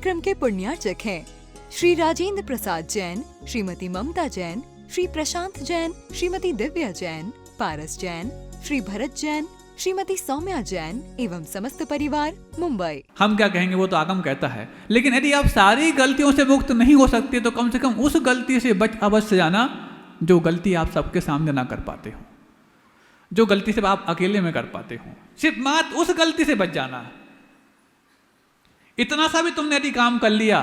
कार्यक्रम के पुण्यार्चक हैं श्री राजेंद्र प्रसाद जैन, श्रीमती ममता जैन, श्री प्रशांत जैन, श्रीमती दिव्या जैन, पारस जैन, श्री भरत जैन, श्रीमती सौम्या जैन एवं समस्त परिवार, मुंबई। हम क्या कहेंगे, वो तो आगम कहता है। लेकिन यदि आप सारी गलतियों से मुक्त नहीं हो सकते तो कम से कम उस गलती से बच अवश्य जाना जो गलती आप सबके सामने ना कर पाते हो, जो गलती से आप अकेले में कर पाते हो। सिर्फ मात्र उस गलती से बच जाना। इतना सा भी तुमने यदि काम कर लिया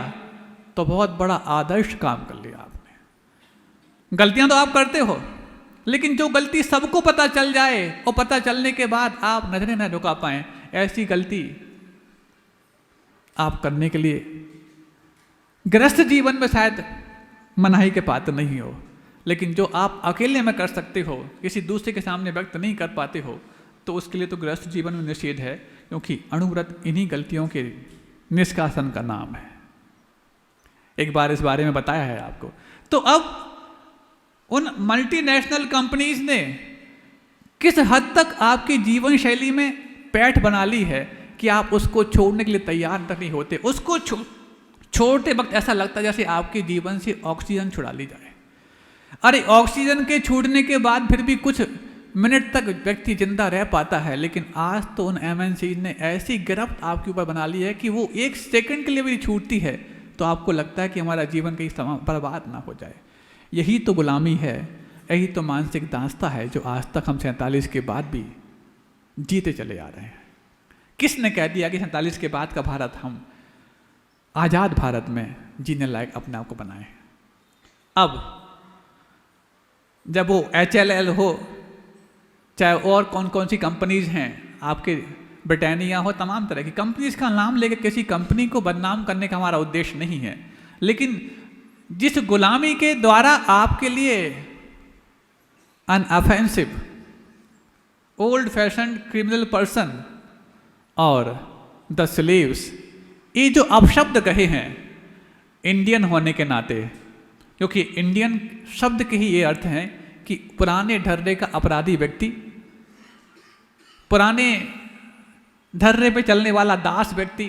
तो बहुत बड़ा आदर्श काम कर लिया आपने। गलतियां तो आप करते हो, लेकिन जो गलती सबको पता चल जाए और पता चलने के बाद आप नजरें न झुका पाए, ऐसी गलती आप करने के लिए गृहस्थ जीवन में शायद मनाही के पात्र नहीं हो। लेकिन जो आप अकेले में कर सकते हो, किसी दूसरे के सामने व्यक्त नहीं कर पाते हो, तो उसके लिए तो गृहस्थ जीवन में निषेध है, क्योंकि अणुव्रत इन्हीं गलतियों के निष्कासन का नाम है। एक बार इस बारे में बताया है आपको। तो अब उन मल्टीनेशनल कंपनीज ने किस हद तक आपकी जीवन शैली में पैठ बना ली है कि आप उसको छोड़ने के लिए तैयार तक नहीं होते। उसको छोड़ते वक्त ऐसा लगता है जैसे आपके जीवन से ऑक्सीजन छुड़ा ली जाए। अरे ऑक्सीजन के छूटने के बाद फिर भी कुछ मिनट तक व्यक्ति जिंदा रह पाता है, लेकिन आज तो उन एमएनसी ने ऐसी गिरफ्त आपके ऊपर बना ली है कि वो एक सेकंड के लिए भी छूटती है तो आपको लगता है कि हमारा जीवन कहीं बर्बाद ना हो जाए। यही तो गुलामी है, यही तो मानसिक दास्ता है जो आज तक हम 47 के बाद भी जीते चले आ रहे हैं। किसने कह दिया कि 47 के बाद का भारत हम आज़ाद भारत में जीने लायक अपने आप को बनाए? अब जब वो HLL हो, चाहे और कौन कौन सी कंपनीज हैं आपके, ब्रिटानिया हो, तमाम तरह की कंपनीज का नाम लेकर किसी कंपनी को बदनाम करने का हमारा उद्देश्य नहीं है। लेकिन जिस गुलामी के द्वारा आपके लिए अनऑफेंसिव, ओल्ड फैशन क्रिमिनल पर्सन और द स्लेव्स, ये जो अपशब्द कहे हैं इंडियन होने के नाते, क्योंकि इंडियन शब्द के ही ये अर्थ है कि पुराने ढर्रे का अपराधी व्यक्ति, पुराने ढर्रे पे चलने वाला दास व्यक्ति,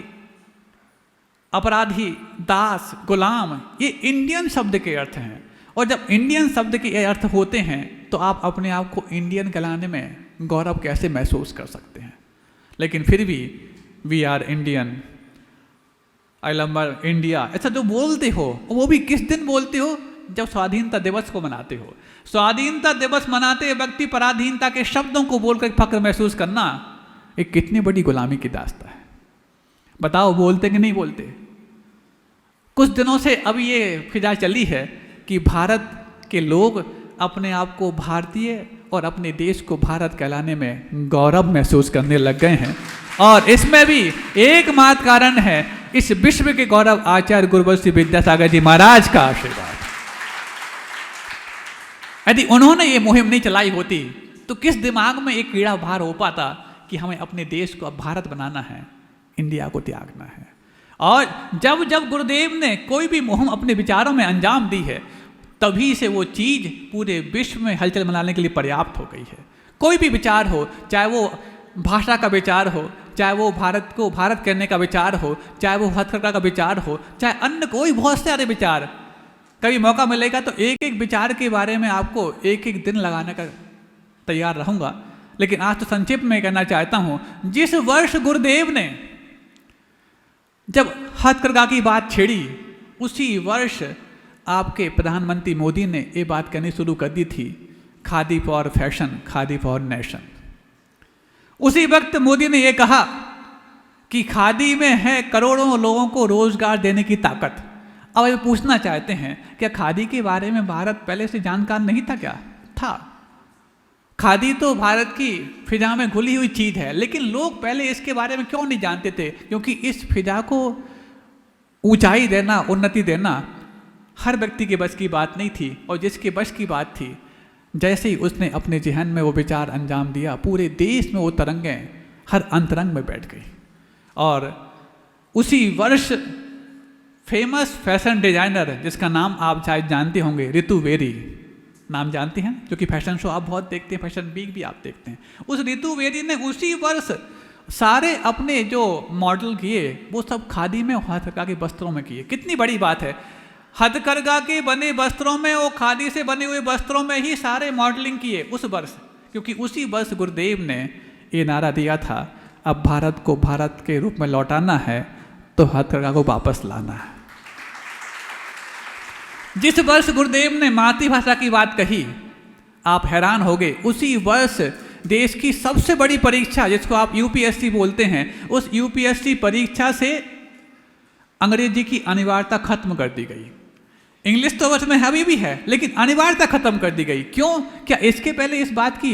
अपराधी, दास, गुलाम, ये इंडियन शब्द के अर्थ हैं। और जब इंडियन शब्द के ये अर्थ होते हैं तो आप अपने आप को इंडियन कहलाने में गौरव कैसे महसूस कर सकते हैं। लेकिन फिर भी we are Indian, I love India, ऐसा जो बोलते हो वो भी किस दिन बोलते हो? जब स्वाधीनता दिवस को मनाते हो। स्वाधीनता दिवस मनाते व्यक्ति पराधीनता के शब्दों को बोलकर फक्र महसूस करना एक कितनी बड़ी गुलामी की दास्तां है। बताओ, बोलते कि नहीं बोलते? कुछ दिनों से अब ये फिजा चली है कि भारत के लोग अपने आप को भारतीय और अपने देश को भारत कहलाने में गौरव महसूस करने लग गए हैं। और इसमें भी एकमात्र कारण है इस विश्व के गौरव आचार्य गुरुवंशी विद्यासागर जी महाराज का आशीर्वाद। यदि उन्होंने ये मुहिम नहीं चलाई होती तो किस दिमाग में एक कीड़ा बाहर हो पाता कि हमें अपने देश को अब भारत बनाना है, इंडिया को त्यागना है। और जब जब गुरुदेव ने कोई भी मुहिम अपने विचारों में अंजाम दी है, तभी से वो चीज़ पूरे विश्व में हलचल मनाने के लिए पर्याप्त हो गई है। कोई भी विचार हो, चाहे वो भाषा का विचार हो, चाहे वो भारत को भारत करने का विचार हो, चाहे वो हथकरघा का विचार हो, चाहे अन्य कोई बहुत सारे विचार, कभी मौका मिलेगा तो एक एक विचार के बारे में आपको एक एक दिन लगाने का तैयार रहूँगा। लेकिन आज तो संक्षिप्त में कहना चाहता हूँ, जिस वर्ष गुरुदेव ने जब हथकरघा की बात छेड़ी, उसी वर्ष आपके प्रधानमंत्री मोदी ने ये बात कहनी शुरू कर दी थी, khadi for fashion, khadi for nation. उसी वक्त मोदी ने यह कहा कि खादी में है करोड़ों लोगों को रोजगार देने की ताकत। अब ये पूछना चाहते हैं, क्या खादी के बारे में भारत पहले से जानकार नहीं था? क्या था? खादी तो भारत की फिजा में घुली हुई चीज़ है, लेकिन लोग पहले इसके बारे में क्यों नहीं जानते थे? क्योंकि इस फिजा को ऊंचाई देना, उन्नति देना हर व्यक्ति के बस की बात नहीं थी। और जिसके बस की बात थी, जैसे ही उसने अपने जहन में वो विचार अंजाम दिया, पूरे देश में वो तरंगें हर अंतरंग में बैठ गई। और उसी वर्ष फेमस फैशन डिजाइनर, जिसका नाम आप शायद जानते होंगे, रितु बेरी, नाम जानते हैं, क्योंकि फैशन शो आप बहुत देखते हैं, फैशन वीक भी आप देखते हैं। उस रितु बेरी ने उसी वर्ष सारे अपने जो मॉडल किए वो सब खादी में और हथकरघा के वस्त्रों में किए। कितनी बड़ी बात है, हथकरघा के बने वस्त्रों में और खादी से बने हुए वस्त्रों में ही सारे मॉडलिंग किए उस वर्ष, क्योंकि उसी वर्ष गुरुदेव ने ये नारा दिया था, अब भारत को भारत के रूप में लौटाना है तो हथकरघा को वापस लाना है। जिस वर्ष गुरुदेव ने मातृभाषा की बात कही आप हैरान होगे, उसी वर्ष देश की सबसे बड़ी परीक्षा जिसको आप यूपीएससी बोलते हैं, उस यूपीएससी परीक्षा से अंग्रेजी की अनिवार्यता खत्म कर दी गई। इंग्लिश तो वर्ष में अभी भी है, लेकिन अनिवार्यता खत्म कर दी गई। क्यों? क्या इसके पहले इस बात की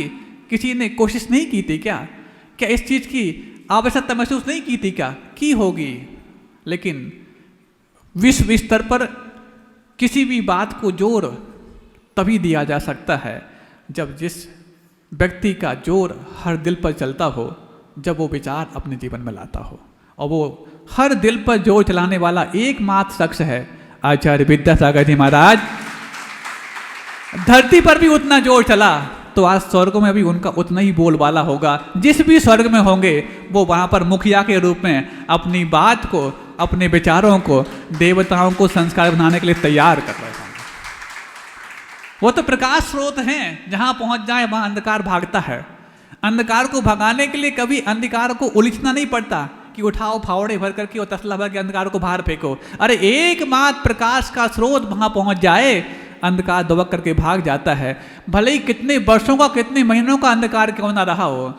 किसी ने कोशिश नहीं की थी? क्या इस चीज़ की आवश्यकता महसूस नहीं की थी? क्या की होगी? लेकिन विश्व स्तर पर किसी भी बात को जोर तभी दिया जा सकता है जब जिस व्यक्ति का जोर हर दिल पर चलता हो, जब वो विचार अपने जीवन में लाता हो। और वो हर दिल पर जोर चलाने वाला एकमात्र शख्स है आचार्य विद्यासागर जी महाराज। धरती पर भी उतना जोर चला तो आज स्वर्ग में भी उनका उतना ही बोलबाला होगा। जिस भी स्वर्ग में होंगे वो वहाँ पर मुखिया के रूप में अपनी बात को, अपने विचारों को, देवताओं को संस्कार बनाने के लिए तैयार कर रहे हैं। वो तो प्रकाश स्रोत हैं, जहाँ पहुँच जाए वहाँ अंधकार भागता है। अंधकार को भगाने के लिए कभी अंधकार को उलझना नहीं पड़ता कि उठाओ फावड़े भर करके और तसला भर के अंधकार को बाहर फेंको। अरे एकमात्र प्रकाश का स्रोत वहाँ पहुँच जाए, अंधकार दुबक करके भाग जाता है। भले ही कितने वर्षों का, कितने महीनों का अंधकार क्यों ना रहा हो,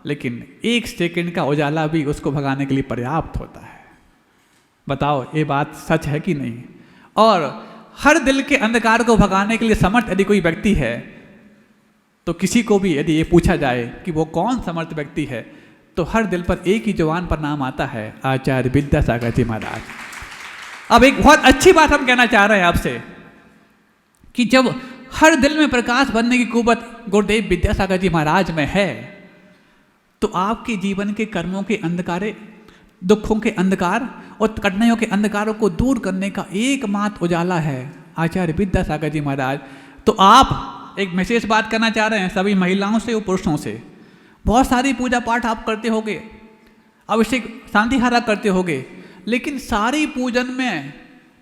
लेकिन एक सेकंड का उजाला भी उसको भगाने के लिए पर्याप्त होता है। बताओ ये बात सच है कि नहीं? और हर दिल के अंधकार को भगाने के लिए समर्थ यदि कोई व्यक्ति है, तो किसी को भी यदि ये पूछा जाए कि वो कौन समर्थ व्यक्ति है, तो हर दिल पर एक ही जवान पर नाम आता है, आचार्य विद्यासागर जी महाराज। अब एक बहुत अच्छी बात हम कहना चाह रहे हैं आपसे कि जब हर दिल में प्रकाश बनने की कुवत गुरुदेव विद्यासागर जी महाराज में है, तो आपके जीवन के कर्मों के अंधकारे, दुखों के अंधकार और कठिनाइयों के अंधकारों को दूर करने का एकमात्र उजाला है आचार्य विद्यासागर जी महाराज। तो आप एक विशेष बात करना चाह रहे हैं सभी महिलाओं से और पुरुषों से। बहुत सारी पूजा पाठ आप करते होगे, अभिषेक शांतिहारा करते होगे, लेकिन सारी पूजन में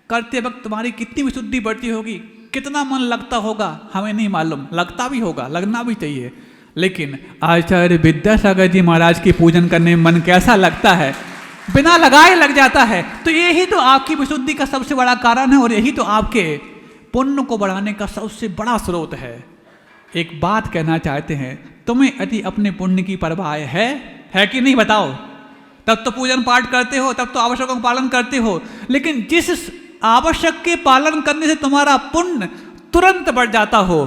करते वक्त तुम्हारी कितनी विशुद्धि बढ़ती होगी, कितना मन लगता होगा हमें नहीं मालूम। लगता भी होगा, लगना भी चाहिए, लेकिन आचार्य विद्यासागर जी महाराज की पूजन करने में मन कैसा लगता है, बिना लगाए लग जाता है। तो यही तो आपकी विशुद्धि का सबसे बड़ा कारण है और यही तो आपके पुण्य को बढ़ाने का सबसे बड़ा स्रोत है। एक बात कहना चाहते हैं, तुम्हें यदि अपने पुण्य की परवाह है कि नहीं बताओ? तब तो पूजन पाठ करते हो, तब तो आवश्यकों का पालन करते हो, लेकिन जिस आवश्यक के पालन करने से तुम्हारा पुण्य तुरंत बढ़ जाता हो,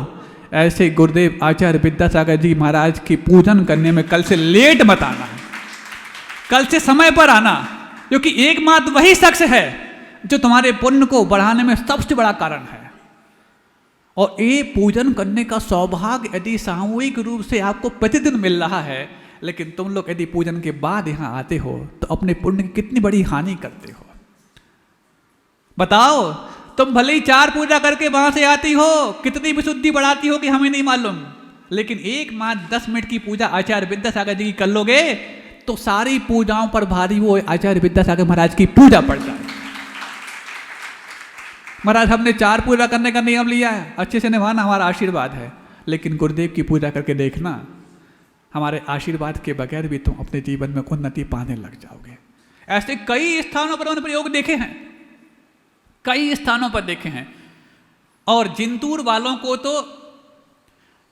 ऐसे गुरुदेव आचार्य विद्यासागर जी महाराज की पूजन करने में कल से लेट मत आना, कल से समय पर आना, क्योंकि एकमात्र वही शख्स है जो तुम्हारे पुण्य को बढ़ाने में सबसे बड़ा कारण है। और ये पूजन करने का सौभाग्य यदि सामूहिक रूप से आपको प्रतिदिन मिल रहा है, लेकिन तुम लोग यदि पूजन के बाद यहाँ आते हो तो अपने पुण्य की कितनी बड़ी हानि करते हो। बताओ, तुम भले ही 4 पूजा करके वहां से आती हो, कितनी विशुद्धि बढ़ाती हो कि हमें नहीं मालूम, लेकिन एक मात्र 10 मिनट की पूजा आचार्य विद्यासागर जी की कर लोगे तो सारी पूजाओं पर भारी वो आचार्य विद्यासागर महाराज की पूजा पड़ जाए। महाराज हमने 4 पूजा करने का नियम लिया है, अच्छे से निभाना हमारा आशीर्वाद है, लेकिन गुरुदेव की पूजा करके देखना, हमारे आशीर्वाद के बगैर भी तुम अपने जीवन में उन्नति पाने लग जाओगे। ऐसे कई स्थानों पर उन्होंने प्रयोग देखे हैं, कई स्थानों पर देखे हैं। और जिंतूर वालों को तो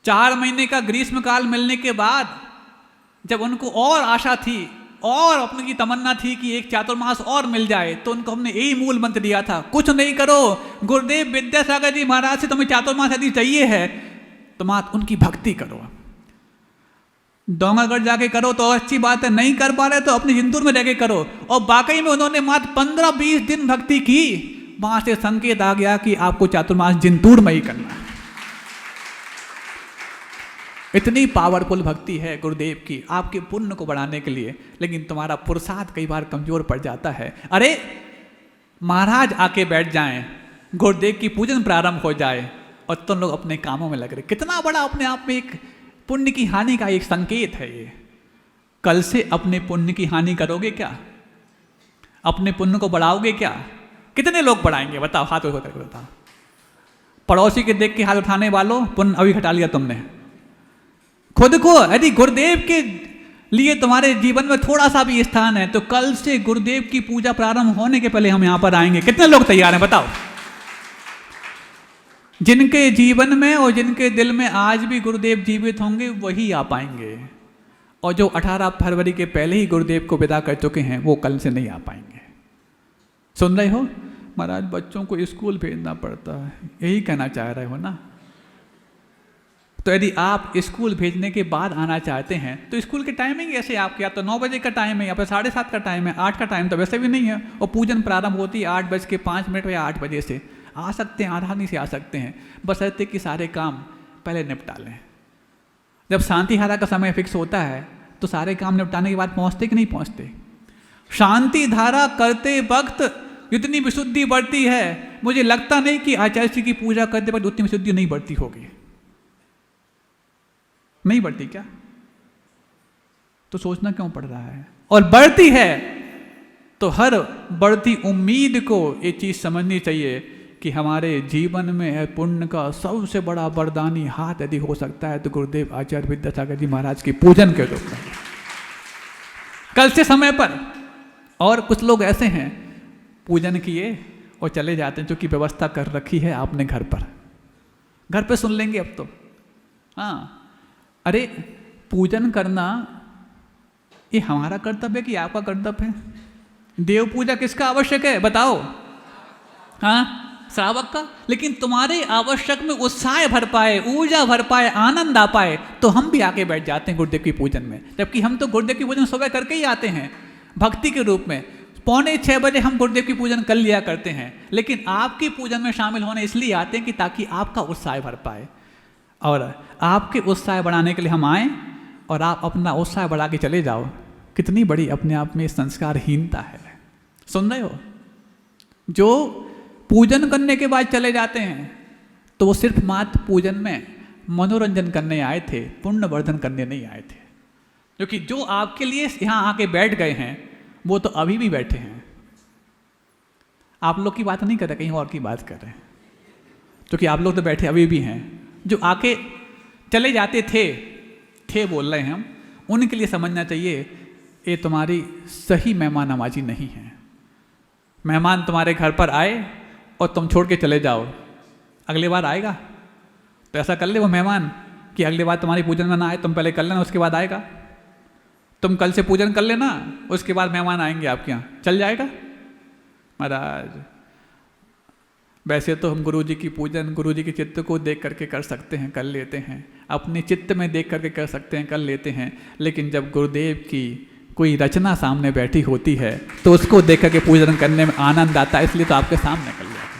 4 महीने का ग्रीष्म काल मिलने के बाद जब उनको और आशा थी और अपने की तमन्ना थी कि एक चातुर्मास और मिल जाए, तो उनको हमने यही मूल मंत्र दिया था, कुछ नहीं करो, गुरुदेव विद्यासागर जी महाराज से तुम्हें चातुर्मास यदि चाहिए है तो मात्र उनकी भक्ति करो। डोंगरगढ़ जाके करो तो अच्छी बात है, नहीं कर पा रहे तो अपने जिंतूर में रहकर करो। और वाकई में उन्होंने मात्र 15-20 दिन भक्ति की, वहां से संकेत आ गया कि आपको चातुर्मास जिंतूर में ही करना है। इतनी पावरफुल भक्ति है गुरुदेव की आपके पुण्य को बढ़ाने के लिए, लेकिन तुम्हारा पुरुषार्थ कई बार कमजोर पड़ जाता है। अरे महाराज आके बैठ जाएं, गुरुदेव की पूजन प्रारंभ हो जाए और तुम लोग अपने कामों में लग रहे, कितना बड़ा अपने आप में एक पुण्य की हानि का एक संकेत है ये। कल से अपने पुण्य की हानि करोगे क्या? अपने पुण्य को बढ़ाओगे क्या? कितने लोग बढ़ाएंगे बताओ, हाथ ऊपर करके बताओ। पड़ोसी के देख के हाथ उठाने वालों, पुण्य अभी घटा लिया तुमने। खुद को यदि गुरुदेव के लिए तुम्हारे जीवन में थोड़ा सा भी स्थान है तो कल से गुरुदेव की पूजा प्रारंभ होने के पहले हम यहां पर आएंगे। कितने लोग तैयार हैं बताओ? जिनके जीवन में और जिनके दिल में आज भी गुरुदेव जीवित होंगे वही आ पाएंगे, और जो 18 फरवरी के पहले ही गुरुदेव को विदा कर चुके हैं वो कल से नहीं आ पाएंगे। सुन रहे हो? महाराज बच्चों को स्कूल भेजना पड़ता है, यही कहना चाह रहे हो ना? तो यदि आप स्कूल भेजने के बाद आना चाहते हैं तो स्कूल की टाइमिंग ऐसे आपकी, या तो 9 बजे का टाइम है या फिर 7:30 का टाइम है, 8 का टाइम तो वैसे भी नहीं है, और पूजन प्रारंभ होती है 8:05 या 8 बजे से। आ सकते हैं, आसानी से आ सकते हैं, बशर्ते कि सारे काम पहले निपटा लें। जब शांति धारा का समय फिक्स होता है तो सारे काम निपटाने के बाद पहुंचते कि नहीं पहुंचते? शांति धारा करते वक्त इतनी विशुद्धि बढ़ती है, मुझे लगता नहीं कि आचार्य जी की पूजा करते वक्त उतनी विशुद्धि नहीं बढ़ती होगी। नहीं बढ़ती क्या? तो सोचना क्यों पड़ रहा है? और बढ़ती है तो हर बढ़ती उम्मीद को ये चीज समझनी चाहिए कि हमारे जीवन में पुण्य का सबसे बड़ा वरदानी हाथ यदि हो सकता है तो गुरुदेव आचार्य विद्यासागर जी महाराज की पूजन के रूप में कल से समय पर। और कुछ लोग ऐसे हैं पूजन किए और चले जाते हैं, जो कि व्यवस्था कर रखी है आपने घर पर सुन लेंगे अब तो। हाँ, अरे पूजन करना ये हमारा कर्तव्य है कि आपका कर्तव्य है? देव पूजा किसका आवश्यक है बताओ? हाँ, श्रावक का। लेकिन तुम्हारे आवश्यक में उत्साह भर पाए, ऊर्जा भर पाए, आनंद आ पाए तो हम भी आके बैठ जाते हैं गुरुदेव की पूजन में। जबकि हम तो गुरुदेव की पूजन सुबह करके ही आते हैं भक्ति के रूप में। 5:45 बजे हम गुरुदेव की पूजन कर लिया करते हैं, लेकिन आपकी पूजन में शामिल होने इसलिए आते हैं कि ताकि आपका उत्साह भर पाए, और आपके उत्साह बढ़ाने के लिए हम आए और आप अपना उत्साह बढ़ा के चले जाओ। कितनी बड़ी अपने आप में संस्कारहीनता है। सुन रहे हो? जो पूजन करने के बाद चले जाते हैं तो वो सिर्फ मात्र पूजन में मनोरंजन करने आए थे, पुण्यवर्धन करने नहीं आए थे। क्योंकि जो आपके लिए यहाँ आके बैठ गए हैं वो तो अभी भी बैठे हैं। आप लोग की बात नहीं कर रहे, कहीं और की बात कर रहे हैं, क्योंकि आप लोग तो बैठे अभी भी हैं। जो आके चले जाते थे बोल रहे हैं हम, उनके लिए समझना चाहिए ये तुम्हारी सही मेहमान नवाजी नहीं है। मेहमान तुम्हारे घर पर आए और तुम छोड़ के चले जाओ, अगली बार आएगा? तो ऐसा कर ले वो मेहमान कि अगली बार तुम्हारी पूजन में ना आए, तुम पहले कर लेना उसके बाद आएगा। तुम कल से पूजन कर लेना, उसके बाद मेहमान आएंगे आपके यहाँ, चल जाएगा? महाराज वैसे तो हम गुरु जी की पूजन गुरु जी के चित्त को देख करके कर सकते हैं, कर लेते हैं, अपने चित्त में देख करके कर सकते हैं, कर लेते हैं। लेकिन जब गुरुदेव की कोई रचना सामने बैठी होती है तो उसको देख करके पूजन करने में आनंद आता है, इसलिए तो आपके सामने कर लिया।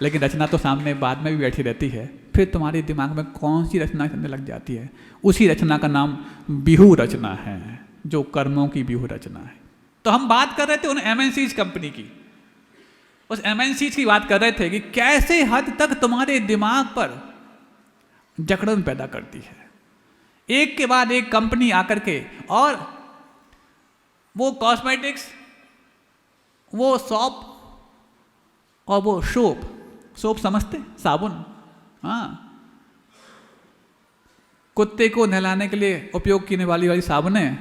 लेकिन रचना तो सामने बाद में भी बैठी रहती है, फिर तुम्हारे दिमाग में कौन सी रचना करने लग जाती है? उसी रचना का नाम बिहू रचना है, जो कर्मों की बिहू रचना है। तो हम बात कर रहे थे उन MNCs कंपनी की, उस MNCs की बात कर रहे थे कि कैसे हद तक तुम्हारे दिमाग पर जकड़न पैदा करती है। एक के बाद एक कंपनी आकर के, और वो कॉस्मेटिक्स, वो सॉप और वो सोप समझते? साबुन। हाँ, कुत्ते को नहलाने के लिए उपयोग करने वाली साबुनें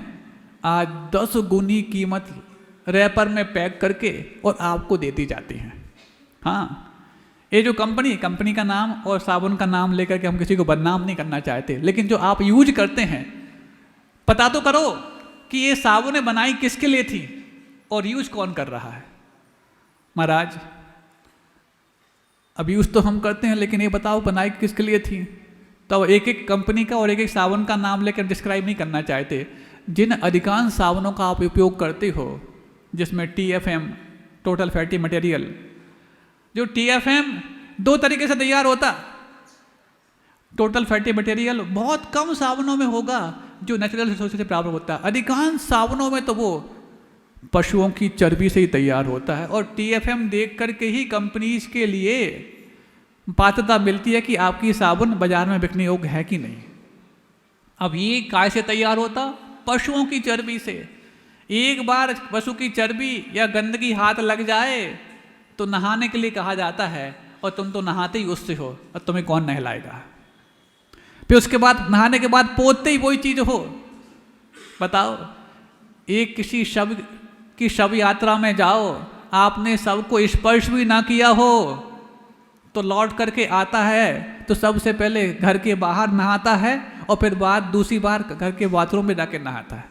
आज 10 गुनी कीमत रैपर में पैक करके और आपको देती जाती हैं। हाँ, ये जो कंपनी का नाम और साबुन का नाम लेकर के हम किसी को बदनाम नहीं करना चाहते, लेकिन जो आप यूज करते हैं पता तो करो कि ये साबुनें बनाई किसके लिए थी और यूज कौन कर रहा है। महाराज अब यूज तो हम करते हैं, लेकिन ये बताओ बनाई किसके लिए थी? तो एक एक कंपनी का और एक एक साबुन का नाम लेकर डिस्क्राइब नहीं करना चाहते। जिन अधिकांश साबुनों का आप उपयोग करते हो जिसमें TFM, टोटल फैटी मटेरियल, जो TFM 2 तरीके से तैयार होता। टोटल फैटी मटेरियल बहुत कम साबुनों में होगा जो नेचुरल रिसोर्सेज से प्राप्त होता है। अधिकांश साबुनों में तो वो पशुओं की चर्बी से ही तैयार होता है, और TFM देख करके ही कंपनीज के लिए पात्रता मिलती है कि आपकी साबुन बाजार में बिकने योग्य है कि नहीं। अब ये काय से तैयार होता? पशुओं की चर्बी से। एक बार पशु की चर्बी या गंदगी हाथ लग जाए तो नहाने के लिए कहा जाता है, और तुम तो नहाते ही उससे हो, और तुम्हें कौन नहलाएगा। फिर उसके बाद नहाने के बाद पोतते ही वही चीज हो। बताओ, एक किसी शव की शव यात्रा में जाओ, आपने शव को स्पर्श भी ना किया हो, तो लौट करके आता है तो सबसे पहले घर के बाहर नहाता है, और फिर दूसरी बार घर के बाथरूम में जाके नहाता है।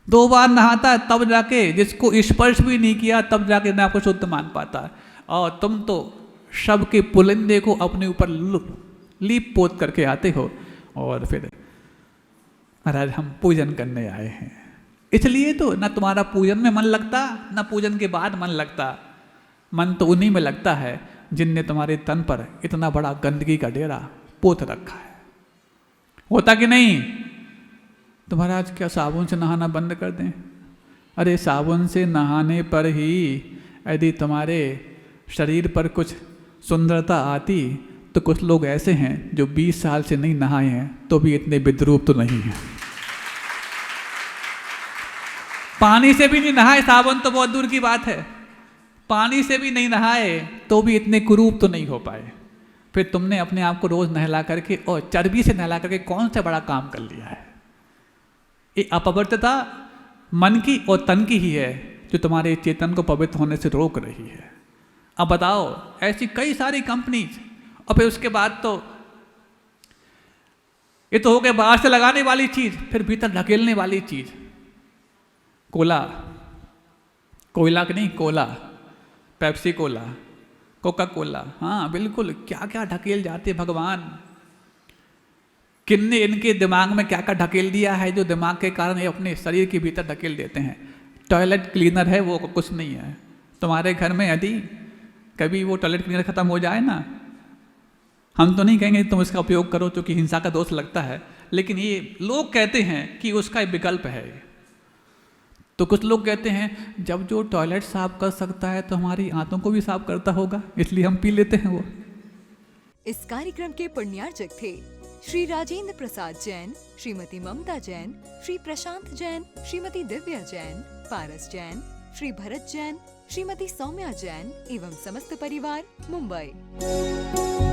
2 बार नहाता है तब जाके, जिसको स्पर्श भी नहीं किया तब जाके ना आपको शुद्ध मान पाता है। और तुम तो शव के पुलिंदे को अपने ऊपर लीप पोत करके आते हो, और फिर महाराज हम पूजन करने आए हैं। इसलिए तो ना तुम्हारा पूजन में मन लगता, ना पूजन के बाद मन लगता। मन तो उन्हीं में लगता है जिनने तुम्हारे तन पर इतना बड़ा गंदगी का डेरा पोत रखा है। होता कि नहीं? तो महाराज क्या साबुन से नहाना बंद कर दें? अरे साबुन से नहाने पर ही यदि तुम्हारे शरीर पर कुछ सुंदरता आती, तो कुछ लोग ऐसे हैं जो 20 साल से नहीं नहाए हैं तो भी इतने विद्रूप तो नहीं हैं। पानी से भी नहीं नहाए, साबुन तो बहुत दूर की बात है, पानी से भी नहीं नहाए तो भी इतने कुरूप तो नहीं हो पाए। फिर तुमने अपने आप को रोज नहला करके और चर्बी से नहला करके कौन सा बड़ा काम कर लिया है? ये अपवित्रता मन की और तन की ही है जो तुम्हारे चेतन को पवित्र होने से रोक रही है। अब बताओ, ऐसी कई सारी कंपनीज, और फिर उसके बाद तो ये तो हो गया बाहर से लगाने वाली चीज, फिर भीतर ढकेलने वाली चीज। कोला, कोयला की नहीं, Cola, Pepsi Cola, Coca Cola, हाँ बिल्कुल, क्या क्या ढकेल जाते भगवान। किन्ने इनके दिमाग में क्या क्या ढकेल दिया है जो दिमाग के कारण ये अपने शरीर के भीतर ढकेल देते हैं। टॉयलेट क्लीनर है वो, कुछ नहीं है। तुम्हारे घर में यदि कभी वो टॉयलेट क्लीनर खत्म हो जाए ना, हम तो नहीं कहेंगे तुम इसका उपयोग करो क्योंकि हिंसा का दोष लगता है, लेकिन ये लोग कहते हैं कि उसका एक विकल्प है। तो कुछ लोग कहते हैं जब जो टॉयलेट साफ कर सकता है तो हमारी आंतों को भी साफ करता होगा, इसलिए हम पी लेते हैं वो। इस कार्यक्रम के पुण्यार्चक थे श्री राजेंद्र प्रसाद जैन, श्रीमती ममता जैन, श्री प्रशांत जैन, श्रीमती दिव्या जैन, पारस जैन, श्री भरत जैन, श्रीमती सौम्या जैन एवं समस्त परिवार, मुंबई।